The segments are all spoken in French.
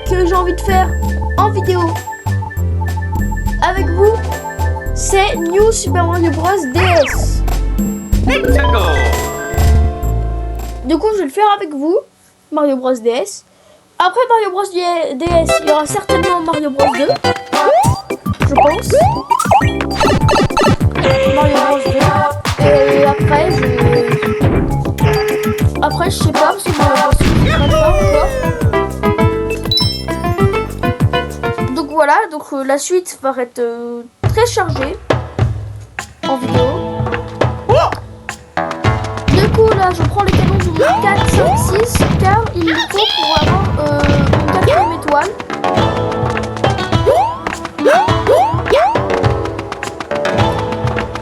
que j'ai envie de faire en vidéo avec vous, c'est New Super Mario Bros DS. Du coup, je vais le faire avec vous, Mario Bros DS. Après Mario Bros DS, il y aura certainement Mario Bros 2, je pense. Mario Bros 2. Et après, je sais pas, parce que je sais pas encore. Donc voilà, donc la suite va être très chargée en vidéo. Du coup là, je prends les canons du monde 4, 5, 6, car il me faut pour avoir une quatrième étoile.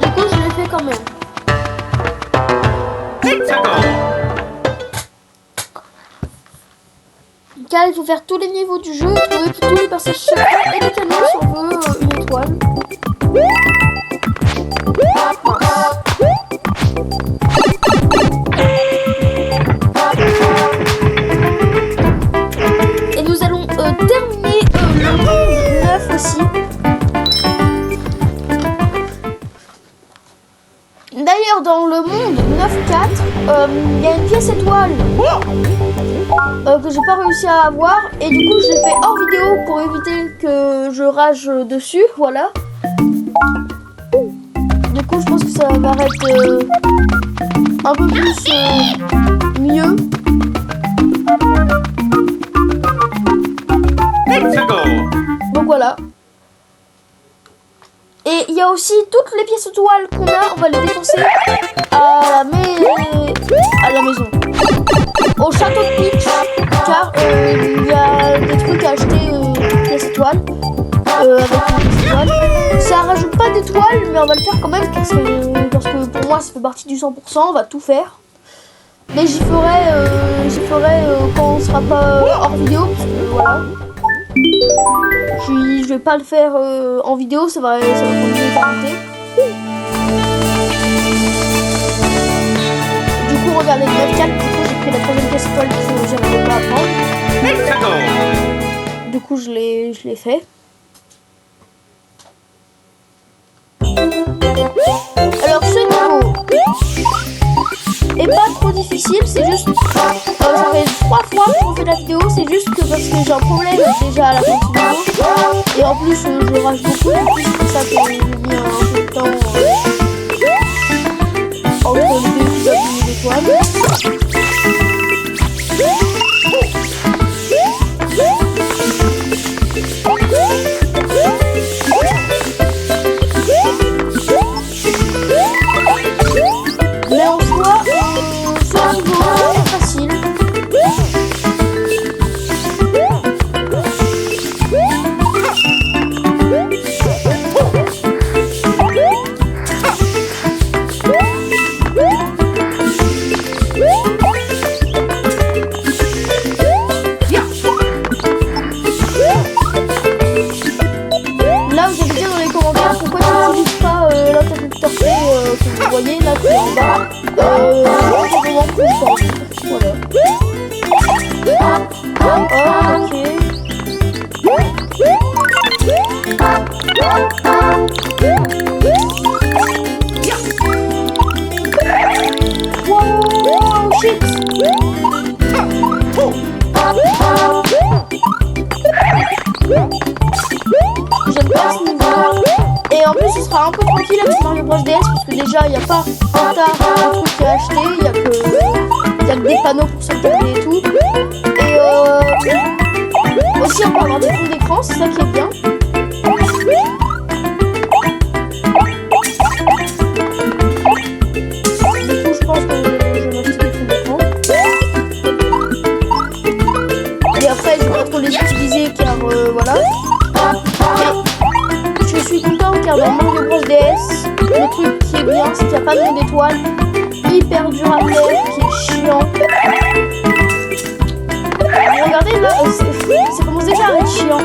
Du coup, je l'ai fait quand même. Car il faut faire tous les niveaux du jeu, trouver tous les passages secrets et les canons si on veut une étoile. Et nous allons terminer le monde 9 aussi. D'ailleurs, dans le monde 9.4, il y a une pièce étoile que j'ai pas réussi à avoir, et du coup je l'ai fait hors vidéo pour éviter que je rage dessus, voilà. Du coup je pense que ça va être un peu plus mieux. Donc voilà. Et il y a aussi toutes les pièces étoiles qu'on a, on va les dépenser à la maison. Au château de Peach, car il y a des trucs à acheter, pièces étoiles, avec une pièce étoile. Ça rajoute pas d'étoiles, mais on va le faire quand même, parce que pour moi ça fait partie du 100%, on va tout faire. Mais j'y ferai quand on sera pas hors vidéo, parce que voilà. Je vais pas le faire en vidéo, ça va prendre une éternité. Du coup, regardez le 9.4, du coup j'ai pris la troisième pièce étoile que j'arrivais pas à prendre. Du coup, je l'ai fait. Alors, ce niveau est pas trop difficile, c'est juste. Ça fait 3 fois qu'on fait la vidéo, c'est juste que parce que j'ai un problème déjà à la fin du vidéo. Et en plus, je rage beaucoup, c'est pour ça que j'ai mis un peu de temps entre les deux épisodes de l'étoile. Mais en soi, ce niveau est facile. Là, vous allez dire dans les commentaires pourquoi tu n'utilises pas l'interrupteur C que vous voyez là qui est en bas. Simplement que je pense. Voilà. Ok. Wow, shit. J'aime pas ce niveau. Et en plus, ce sera un peu tranquille avec Mario Bros DS parce que déjà, il n'y a pas un tas de trucs à acheter. Il y a que des panneaux pour sauvegarder et tout. Et aussi, on peut avoir des fonds d'écran, c'est ça qui est bien. Du coup, je pense que je vais acheter des fonds d'écran. Et après, je vais pas trop les utiliser car voilà. Je suis content car dans Mario Bros DS, le truc qui est bien, c'est qu'il n'y a pas de monde d'étoiles, hyper dur à faire, qui est chiant. Regardez là, ça commence déjà à être chiant.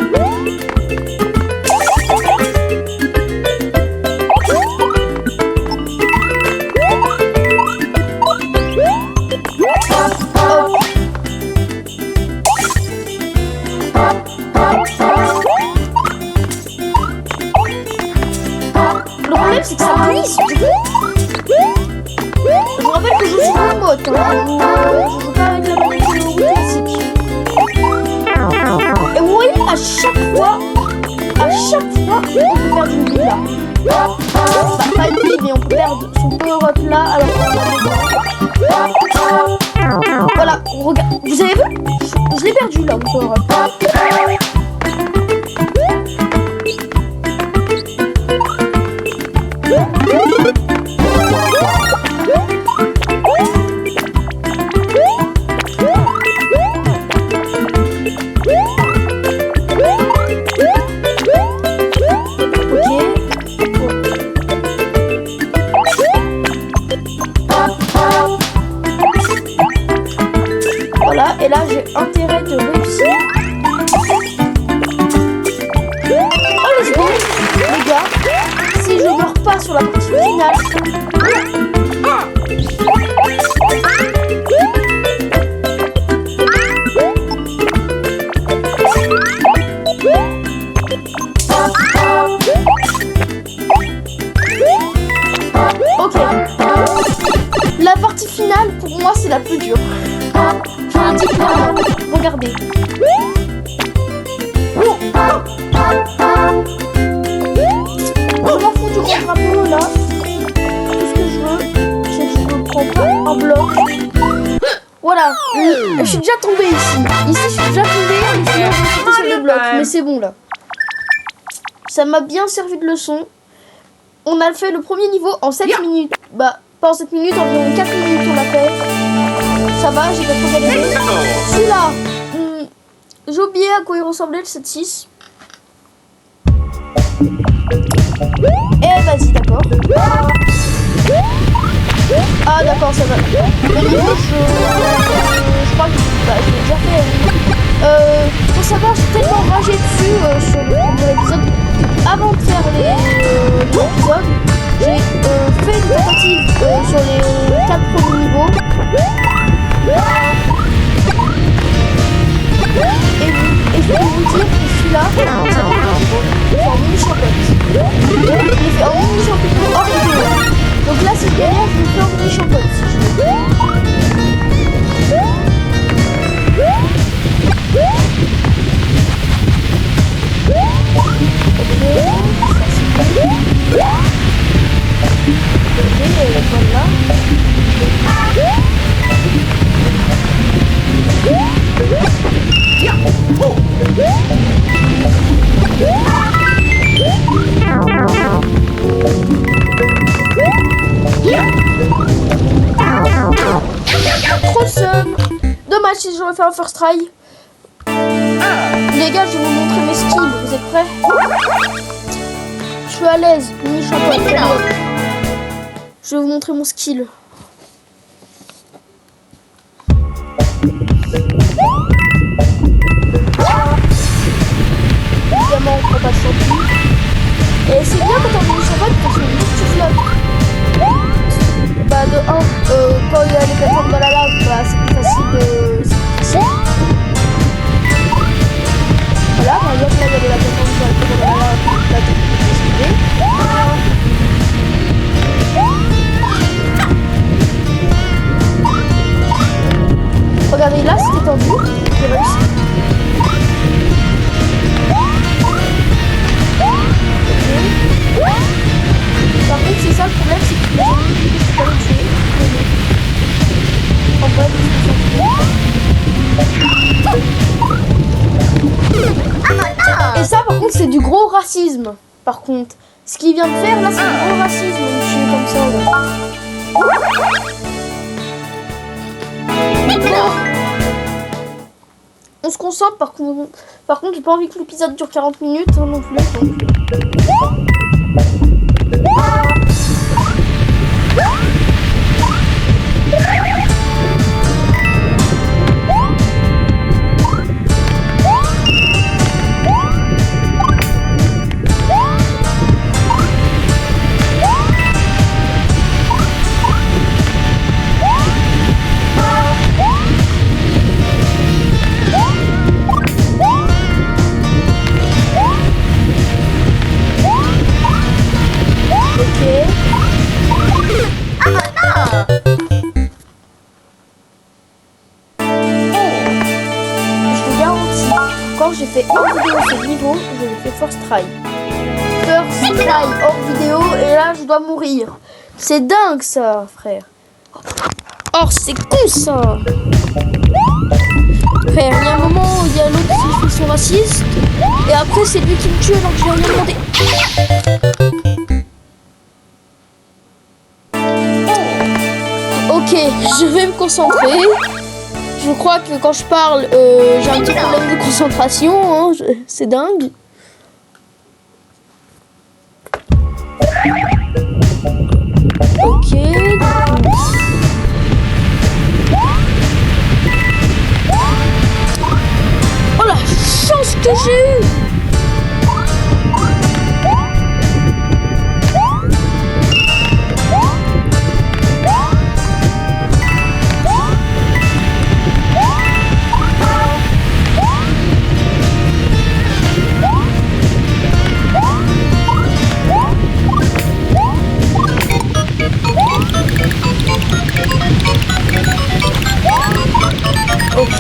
Vous avez vu? Je l'ai perdu là encore. Voilà, et là j'ai intérêt de réussir. Oh let's go, les gars. Si je meurs pas sur la partie finale. Ok. La partie finale pour moi c'est la plus dure. Je le dis clairement. Regardez. Je m'en fous du grand drapeau là. Tout ce que je veux, c'est que je ne prends pas un bloc. Voilà. Je suis déjà tombée ici. Ici, je suis déjà tombée. Mais sinon, je vais sauter sur le bloc. Mais c'est bon là. Ça m'a bien servi de leçon. On a fait le premier niveau en 7 minutes. Bah, pas en 7 minutes, environ 4 minutes on l'a fait. Ça va, j'ai pas trop galéré. Celui-là, j'ai oublié à quoi il ressemblait le 7-6. Et vas-y, d'accord. Ah d'accord, ça va. Le niveau, je crois que je l'ai déjà fait. Faut savoir, j'ai tellement ragé dessus sur le premier épisode. Avant de faire les épisodes, j'ai fait une tentative sur les 4 premiers niveaux. Et je peux vous dire que celui-là, c'est en mini champion. Je l'ai fait en mini champion hors vidéo. Donc là, si je galère, je le fais en mini champion si je veux. Trop le seum. Dommage si j'aurais fait un first try. Les gars, je vais vous montrer mes skills. Vous êtes prêts? Je suis à l'aise. Mini champion. Je vais vous montrer mon skill. Évidemment, on prend pas de champion. Et c'est bien quand on est mini champion parce que tu flottes. Bah de 1, quand il y a les plateformes dans la lave, bah c'est plus facile de... C'est voilà, par exemple là il y avait la plateforme dans la lave, là tu peux esquiver. Regardez là c'était tendu, j'ai réussi. Par contre c'est ça le problème, c'est que les ennemis je peux pas les tuer. En vrai, et ça par contre c'est du gros racisme. Par contre, ce qu'il vient de faire là c'est du gros racisme, de tuer comme ça là. On se concentre par contre j'ai pas envie que l'épisode dure 40 minutes hein, non plus donc. J'ai fait hors vidéo ce niveau, je l'ai fait first try. First try hors vidéo et là je dois mourir. C'est dingue ça, frère. Oh, c'est con ça. frère. Il y a un moment où il y a l'autre qui fait son raciste. Et après, c'est lui qui me tue alors que je lui ai rien demandé. Ok, je vais me concentrer. Je crois que quand je parle, j'ai un petit problème de concentration. Hein. C'est dingue. Ok. Oh la chance que j'ai eue! Ok,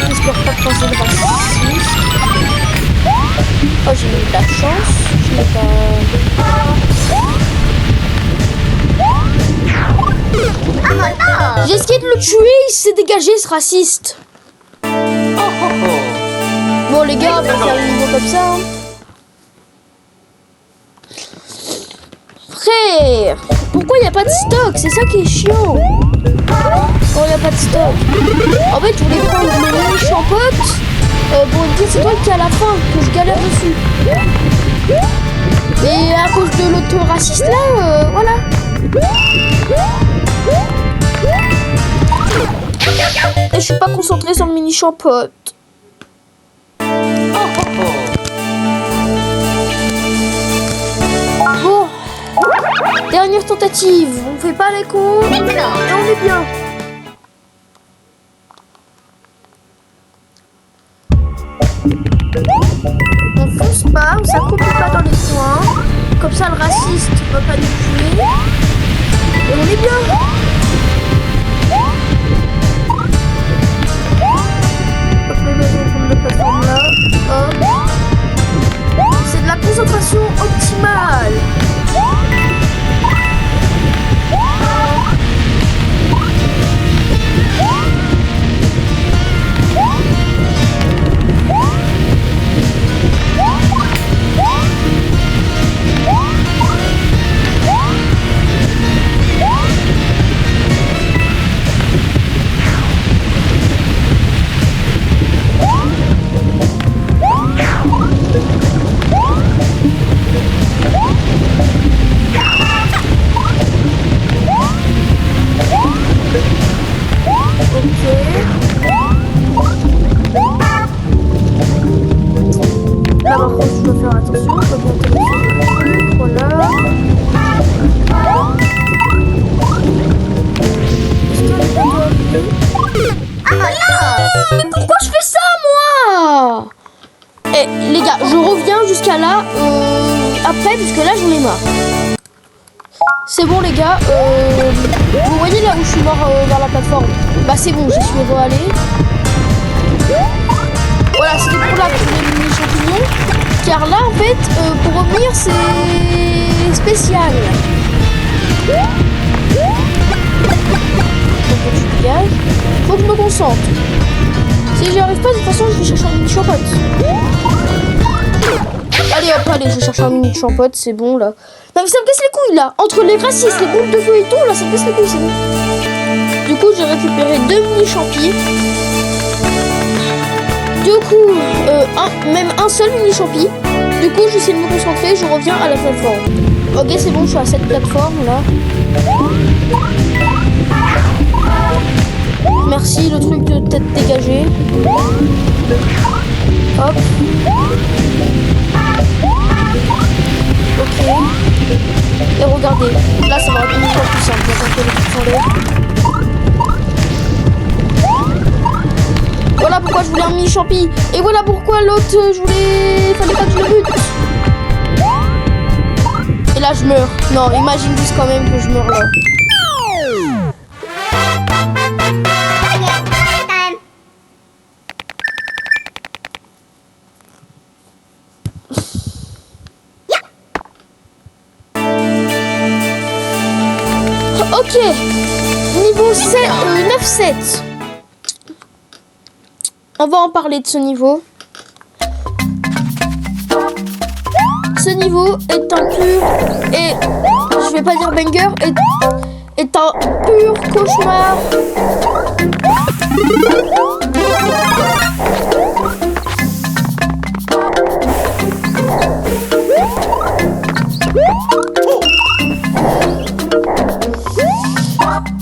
j'espère pas penser de raciste. Oh, j'ai eu de la chance. Je n'ai pas... J'ai essayé de le tuer, il s'est dégagé ce raciste. Bon les gars, on va faire une vidéo comme ça. Hein. Frère, pourquoi il n'y a pas de stock? C'est ça qui est chiant. Oh, il n'y a pas de stock. En fait, je voulais prendre le mini champote pour me dire c'est toi qui est à la fin, que je galère dessus. Et à cause de l'autre raciste là, voilà. Et je suis pas concentrée sur le mini champote. Bon. Dernière tentative. On fait pas les cons. Et on est bien. On fonce pas, on s'accroupit pas dans les coins. Comme ça, le raciste va pas nous tuer. Et on est bien. Hop, on va prendre la plateforme là. Hop. C'est de la concentration optimale. Là par contre je dois faire attention, je dois bien tenir sur le truc, voilà. Est-ce que les gars doivent... Ah non! Mais pourquoi je fais ça moi? Eh les gars, je reviens jusqu'à là après puisque là j'en ai marre. C'est bon les gars, vous voyez là où je suis mort vers la plateforme? Bah c'est bon, j'y suis allé. Voilà, c'était pour là que je voulais le mini champignon. Car là, en fait, pour revenir, c'est spécial. Donc, je dégage. Faut que je me concentre. Si j'y arrive pas, de toute façon, je vais chercher un mini champote. Allez hop, allez, je cherche un mini champote, c'est bon là. Non mais ça me casse les couilles là. Entre les racistes, les boules de feu et tout, là, ça me casse les couilles, c'est bon. Du coup, j'ai récupéré 2 mini champis. Du coup, même un seul mini champi. Du coup, j'essaie de me concentrer, je reviens à la plateforme. Ok, c'est bon, je suis à cette plateforme là. Merci, le truc de tête dégagée. Hop. Ok. Et regardez, là ça va être une fois plus simple. J'attends que les trucs s'enlèvent. Voilà pourquoi je voulais un mini champi. Et voilà pourquoi l'autre, je voulais... Fallait pas que je le bute. Et là je meurs. Non, imagine juste quand même que je meurs là. Ok. Niveau 9-7. On va en parler de ce niveau. Ce niveau est un pur et je vais pas dire banger, est un pur cauchemar.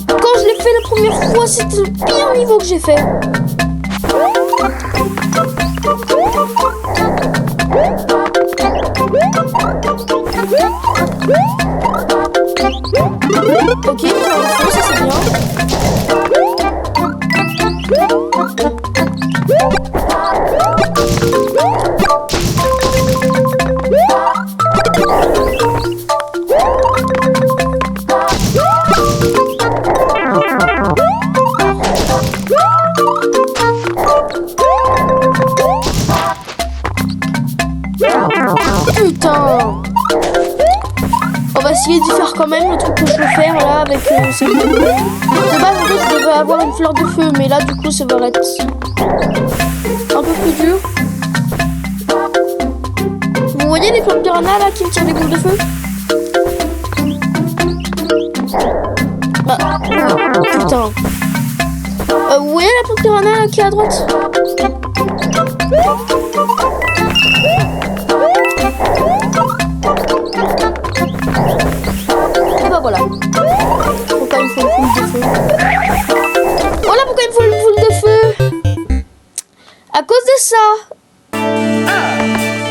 Quand je l'ai fait la première fois, c'était le pire niveau que j'ai fait. Ok, ça c'est bien. Putain! On va essayer d'y faire quand même le truc que je veux faire là avec ces deux. De base en fait je devais avoir une fleur de feu, mais là du coup ça va être un peu plus dur. Vous voyez les plantes piranha là qui me tirent des boules de feu? Bah putain. Vous voyez la plante piranha là qui est à droite? Et bah voilà. Pourquoi il me faut une boule de feu? Voilà pourquoi il me faut une boule de feu. À cause de ça.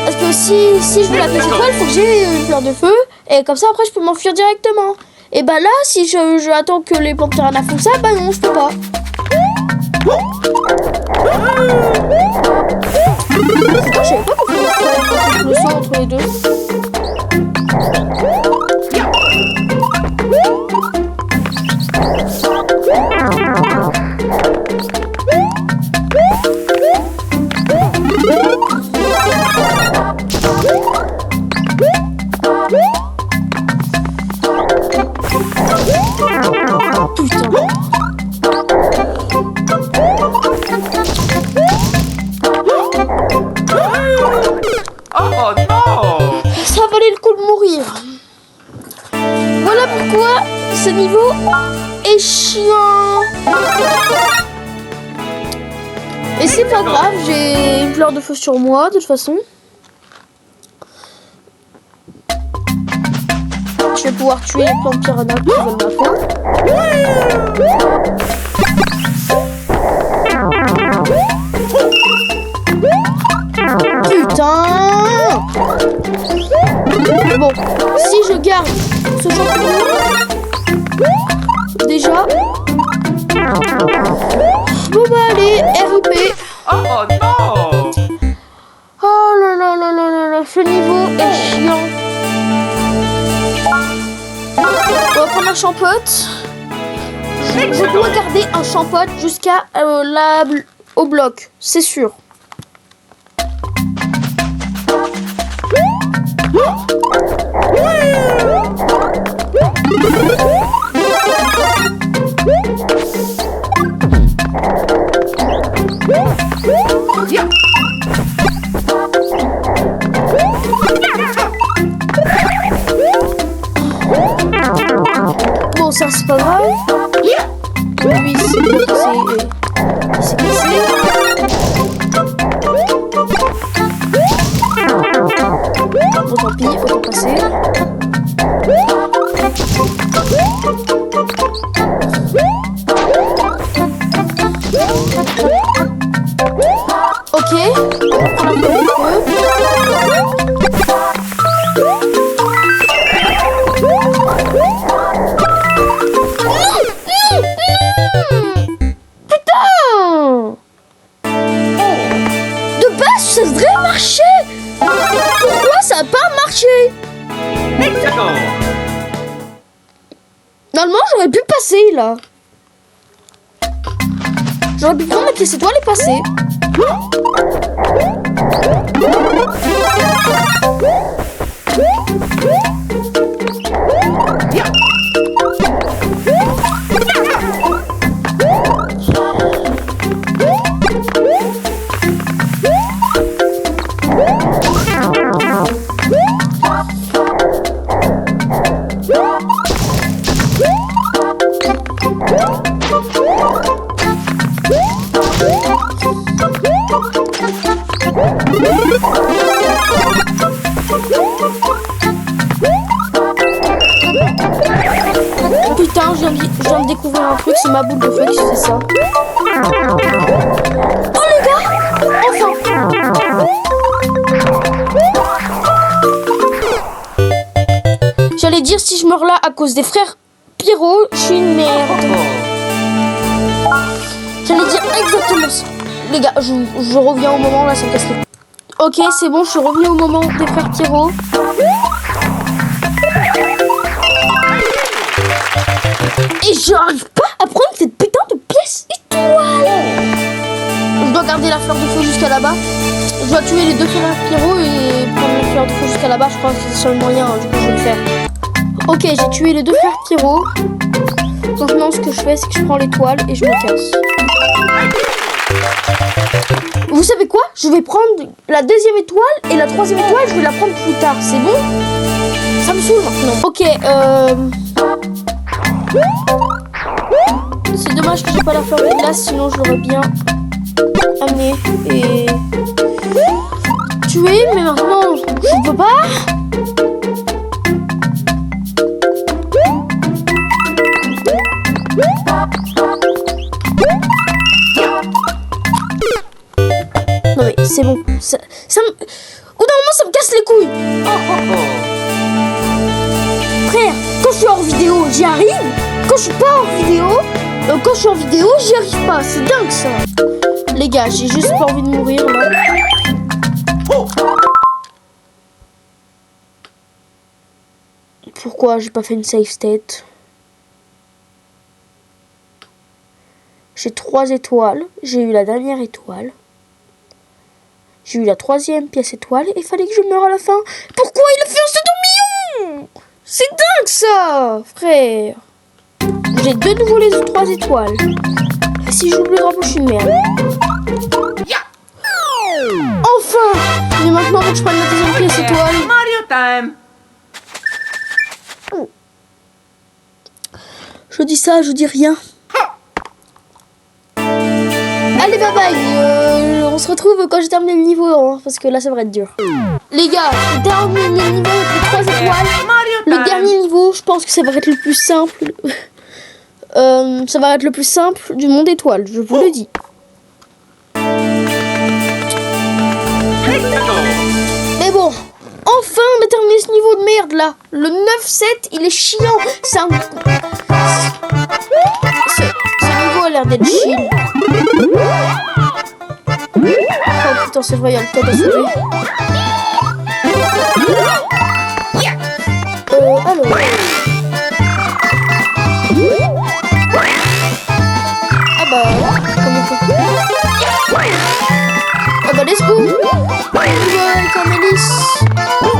Parce que si je veux la pièce étoile, il faut que j'ai une fleur de feu. Et comme ça après je peux m'enfuir directement. Et bah là si je attends que les plantes piranha font ça, bah non je peux pas. Je savais pas qu'on faisait le saut entre les deux. Putain. Oh non! Ça valait le coup de mourir. Voilà pourquoi ce niveau est chiant. Et c'est pas grave, j'ai une fleur de feu sur moi de toute façon. Je vais pouvoir tuer les plantes piranha qui veulent ma peau. Putain! Bon, si je garde ce champignon, déjà, bon bah allez, RIP. Oh non! Oh là là là là là là, ce niveau est chiant. On va prendre un champote. Je dois garder un champote jusqu'à au bloc, c'est sûr. Bon, ça c'est pas grave. Lui, il s'est cassé. Bon, tant pis, autant passer. Ok, on prend un peu de feu. Putain! De base, ça devrait marcher! Pourquoi ça n'a pas marché? Normalement, j'aurais pu passer là. J'aurais pu prendre la pièce étoile et passer. de découvrir un truc, c'est ma boule de feu qui fait ça. Oh les gars! Enfin! J'allais dire si je meurs là à cause des frères Pyro, je suis une merde. J'allais dire exactement ça. Les gars, je reviens au moment là, ça me casse les... Ok, c'est bon, je suis revenu au moment des frères Pyro. Et j'arrive pas à prendre cette putain de pièce étoile. Je dois garder la fleur de feu jusqu'à là-bas. Je dois tuer les deux frères Pyro et prendre la fleur de feu jusqu'à là-bas. Je crois que c'est le seul moyen, du coup je vais le faire. Ok, j'ai tué les deux frères Pyro. Maintenant ce que je fais, c'est que je prends l'étoile et je me casse. Vous savez quoi? Je vais prendre la deuxième étoile et la troisième étoile, je vais la prendre plus tard. C'est bon? Ça me saoule maintenant. Ok, c'est dommage que j'ai pas la fleur de glace, sinon je l'aurais bien amené et tué, mais maintenant je peux pas. Non mais c'est bon, ça me... Au bout d'un moment ça me casse les couilles. Frère, quand je suis hors vidéo, j'y arrive. Quand je suis pas hors vidéo, quand je suis en vidéo, j'y arrive pas. C'est dingue ça. Les gars, j'ai juste pas envie de mourir là. Pourquoi j'ai pas fait une save state? J'ai 3 étoiles. J'ai eu la dernière étoile. J'ai eu la 3e pièce étoile et il fallait que je meure à la fin. Pourquoi il a fait un tourbillon? C'est dingue ça, frère. J'ai de nouveau les 3 étoiles. Et si j'oublie le drapeau, je suis une merde. Enfin. Mais maintenant, faut que je prenne la deuxième pièce étoile. Mario time. Je dis ça, je dis rien. Allez, bye bye. On se retrouve quand j'ai terminé le niveau, hein, parce que là, ça va être dur. Les gars, j'ai terminé le niveau avec les 3 étoiles. Le dernier niveau, je pense que ça va être le plus simple. Ça va être le plus simple du monde étoile, je vous le dis. Mais bon, enfin, on a terminé ce niveau de merde, là. Le 9-7, il est chiant. C'est un... Ce niveau a l'air d'être chiant. Oh putain, c'est vrai, il y a le code à sauver. Alors. Ah bah, comment on fait? Ah bah, let's go! Comme Alice. De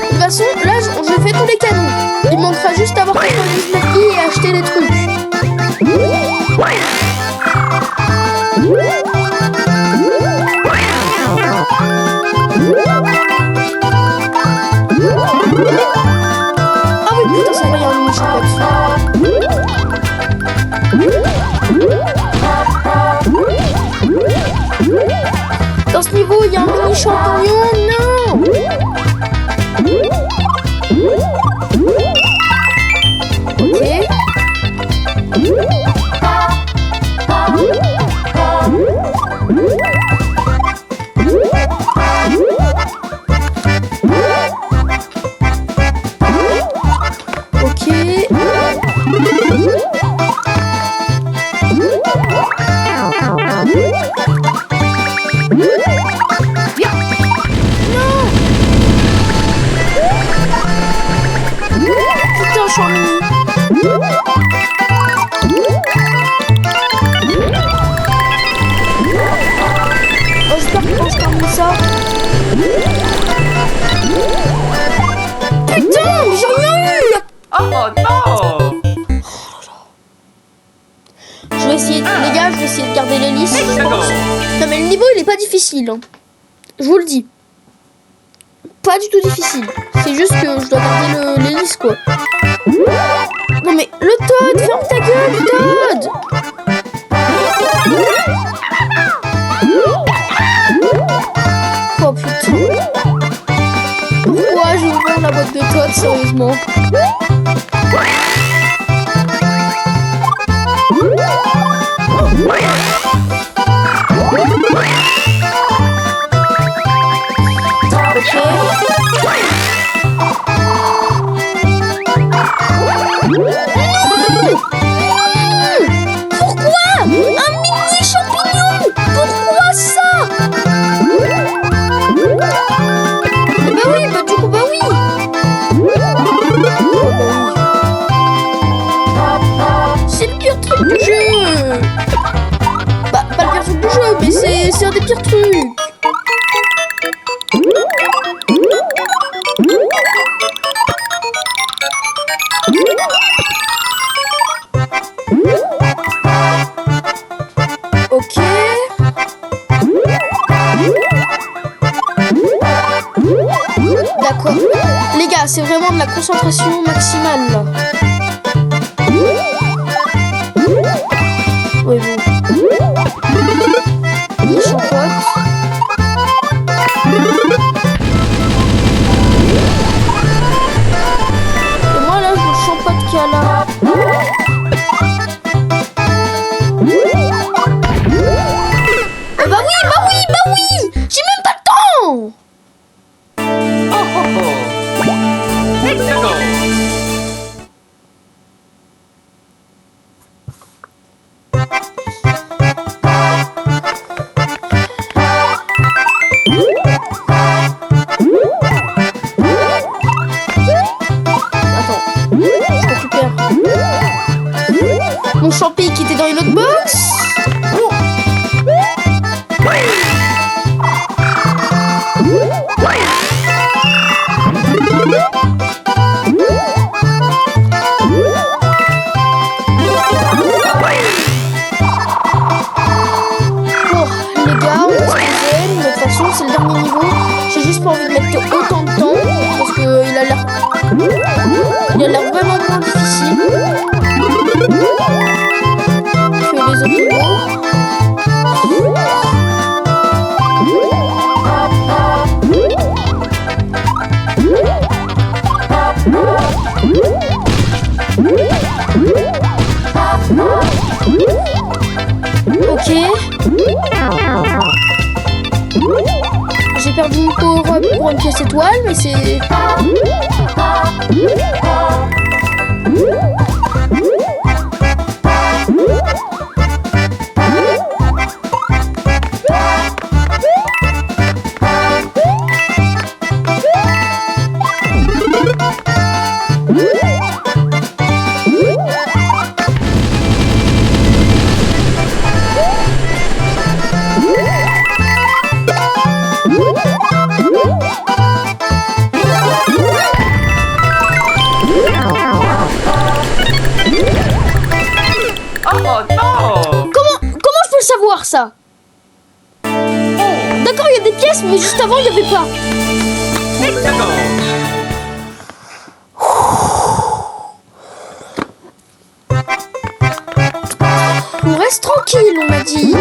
toute façon, là, je fais tous les canons. Il manquera juste d'avoir 99 i et acheter des trucs. Ah oui, putain, c'est vrai, il y a un mini-chocolat. Dans ce niveau, il y a un mini-champignon. Non! Ok. De garder l'hélice, je pense. Non mais le niveau il est pas difficile, hein. Je vous le dis. Pas du tout difficile. C'est juste que je dois garder l'hélice quoi. Non mais le Toad, ferme ta gueule Toad. Oh putain. Pourquoi j'ai ouvert la boîte de Toad? sérieusement. Pourquoi un mini champignon? Pourquoi ça? Bah oui, bah du coup, bah oui. C'est le pire truc du jeu. Bah, pas le pire truc du jeu, mais c'est un des pires trucs. Ok. D'accord. Les gars, c'est vraiment de la concentration maximale là. Oui, bon. Ils sont potes. Et moi là, je ne sens pas de cas là. Bah oui, bah oui, bah oui. J'ai même pas le temps. Oh, oh, oh. Excellent. Attends, je récupère mon champi qui était dans une autre box. Bon, les gars, on va se poser. De toute façon, c'est le dernier niveau. J'ai juste pas envie de mettre autant de temps parce que il a l'air vraiment moins difficile que les autres niveaux. Ok. J'ai perdu mon pauvre pour une pièce étoile, mais c'est... Oh non. Comment je peux le savoir, ça? D'accord, il y a des pièces, mais juste avant, il n'y avait pas. Excellent. On reste tranquille, on m'a dit.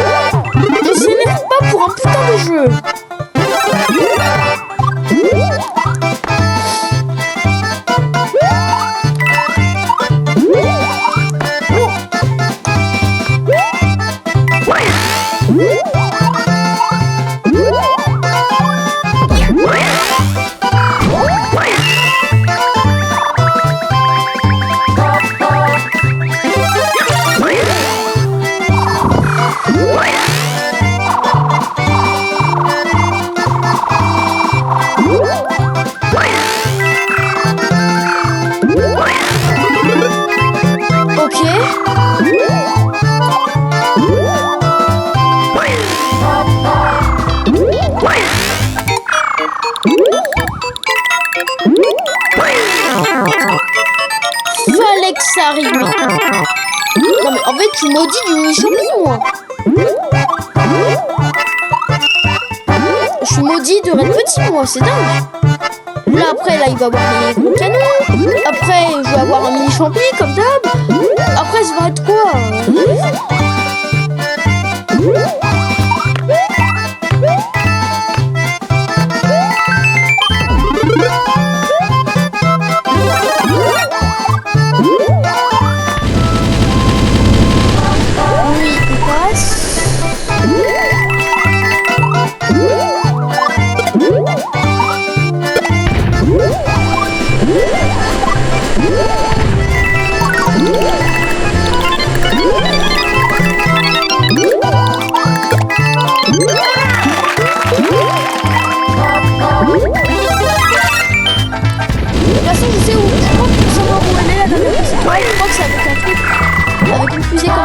On s'énerve pas pour un putain de jeu. Fallait que ça arrive. Non mais en fait tu maudis du champignon moi. Je suis maudit de Red Petit moi, c'est dingue. Là après là il va avoir les gros canons. Après je vais avoir un mini champi comme d'hab. Après ça va être quoi?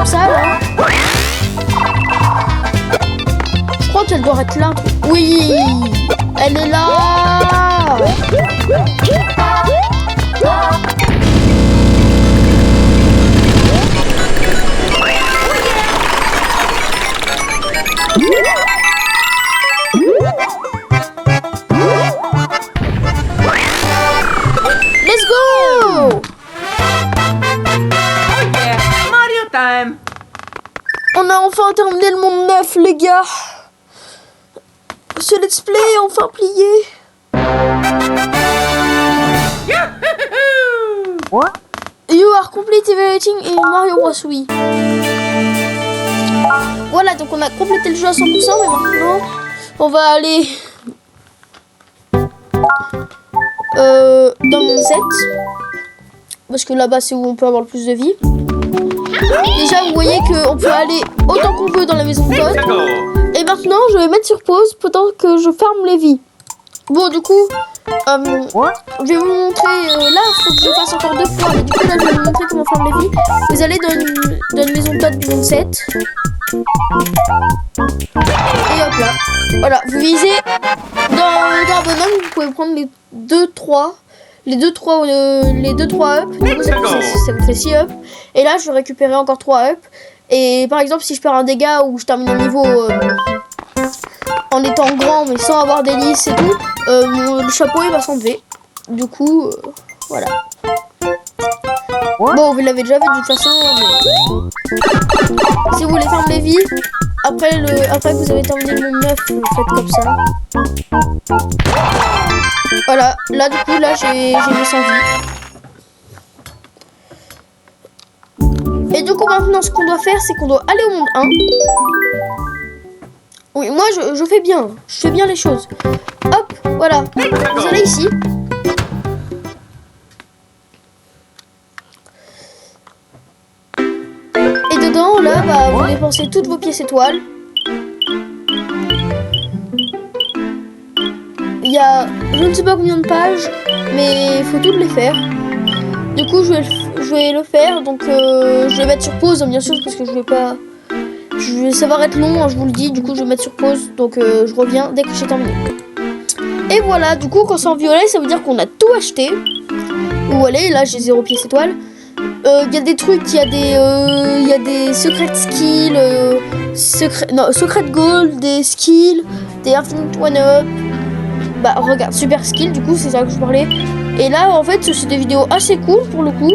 comme ça là. Je crois qu'elle doit être là. Oui, elle est là. Let's go! Yeah, Mario time. On a enfin terminé le monde 9, les gars. Ce let's play est enfin plié. What? You are complete everything in Mario Bros. Wii. Voilà, donc on a complété le jeu à 100%, mais maintenant on va aller dans mon 7. Parce que là-bas c'est où on peut avoir le plus de vie. Déjà vous voyez qu'on peut aller autant qu'on veut dans la maison de Todd. Et maintenant je vais mettre sur pause pendant que je farme les vies. Bon du coup je vais vous montrer là il faut que je fasse encore 2 fois. Mais du coup là je vais vous montrer comment farme les vies. Vous allez dans une maison de Todd du monde 7. Et hop là. Voilà, vous visez dans un bonhomme, vous pouvez prendre les 2-3 up. Du coup, ça vous fait 6 up. Et là, je vais récupérer encore 3 up. Et par exemple, si je perds un dégât ou je termine un niveau en étant grand mais sans avoir d'hélice et tout, le chapeau il va s'enlever. Du coup, voilà. Bon, vous l'avez déjà vu de toute façon. Mais... si vous voulez farmer les vies, après que vous avez terminé le monde 9, vous faites comme ça. Voilà, là du coup, là j'ai mis 100 vies. Et du coup, maintenant, ce qu'on doit faire, c'est qu'on doit aller au monde 1. Oui, moi je fais bien. Je fais bien les choses. Hop, voilà. Vous allez ici. Et dedans, là, bah, vous dépensez toutes vos pièces étoiles. Il y a je ne sais pas combien de pages, mais il faut toutes les faire. Du coup, je vais le faire. Donc, je vais mettre sur pause, hein, bien sûr, parce que ça va être long, hein, je vous le dis. Du coup, je vais mettre sur pause. Donc, je reviens dès que j'ai terminé. Et voilà, du coup, quand c'est en violet, ça veut dire qu'on a tout acheté. Vous voyez, là, j'ai 0 pièces étoiles. Il y a des trucs, il y a des secret skills, secret gold, des skills, des infinite one up. Bah regarde, super skill, du coup c'est ça que je parlais. Et là en fait c'est des vidéos assez cool pour le coup.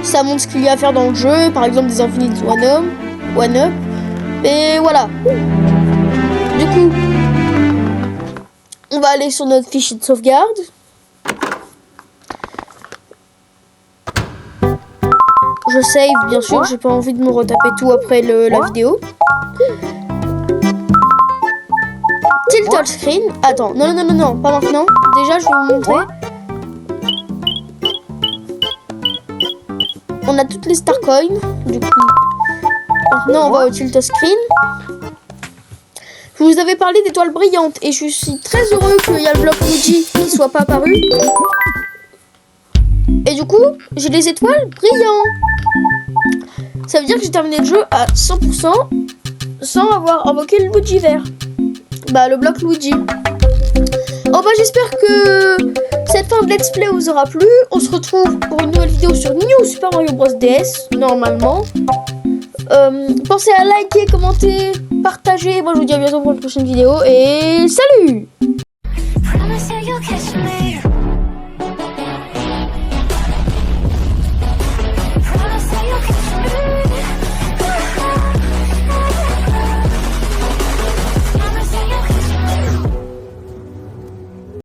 Ça montre ce qu'il y a à faire dans le jeu, par exemple des infinite one up. Et voilà. Du coup on va aller sur notre fichier de sauvegarde. Je save bien sûr, j'ai pas envie de me retaper tout après la vidéo. Tilt screen. Attends, non, pas maintenant. Déjà, je vais vous montrer. On a toutes les star coins. Du coup, maintenant, on va au tilt screen. Je vous avais parlé d'étoiles brillantes et je suis très heureux qu'il y a le bloc Luigi qui soit pas apparu. Et du coup, j'ai des étoiles brillantes. Ça veut dire que j'ai terminé le jeu à 100% sans avoir invoqué le Luigi vert. Bah, le bloc Luigi. Oh bah, j'espère que cette fin de let's play vous aura plu. On se retrouve pour une nouvelle vidéo sur New Super Mario Bros DS, normalement. Pensez à liker, commenter, partager. Moi, je vous dis à bientôt pour une prochaine vidéo et salut!